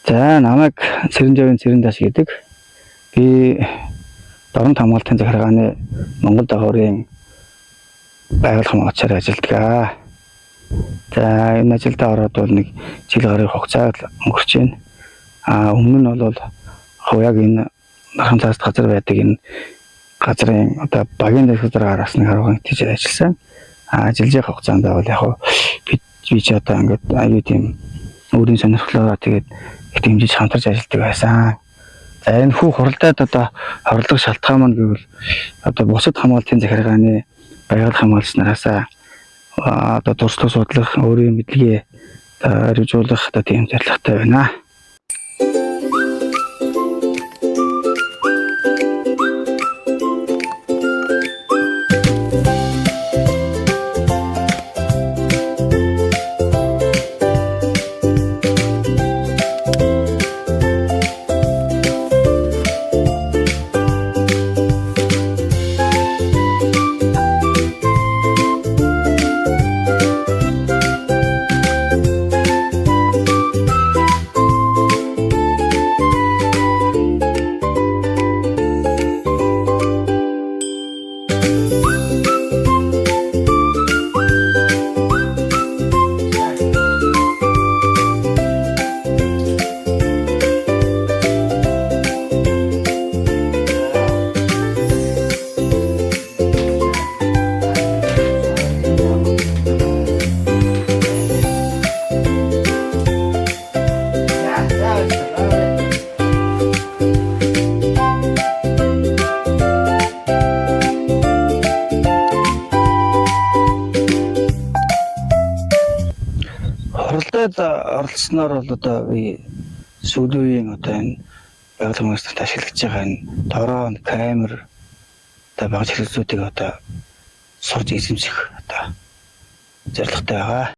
За намайг Цэрэндявын Цэрэндаш гэдэг. Би Дорнод хамгаалтын захиргааны Монгол дагаврын байгаль хамгаалагчаар ажилладаг. За энэ ажилдаа ороод бол нэг жил гаруй хугацаа өнгөрч байна. Өмнө нь бол яг энэ Нархан цааст газар байдаг энэ газрын одоо багийн дэвсгэрээр гаргасан харгуун тийж ажилласан. Ажиллаж хугацаанд бол яг би ч одоо ингээд аюу тийм өөрийн сонирхлоо тэгээд их дэмжиж хамтарч ажилладаг байсан. За энэ хүү хуралдаад одоо хорлох шалтгаан маань гэвэл одоо бусад хамгаалтын захиргааны байгаль хамгаалагч нараасаа одоо туршлага судлах, өөрийн мэдлэгээ хэрэгжүүлэх одоо тийм зорилготой байна. Хуралдаад оролцсноор бол одоо би сүүлийн одоо энэ байгаль хамгаалагчдад ашиглаж байгаа энэ дрон, камер одоо багц хэрэглэлүүдийг одоо сурж эзэмших одоо зорилготой байгаа.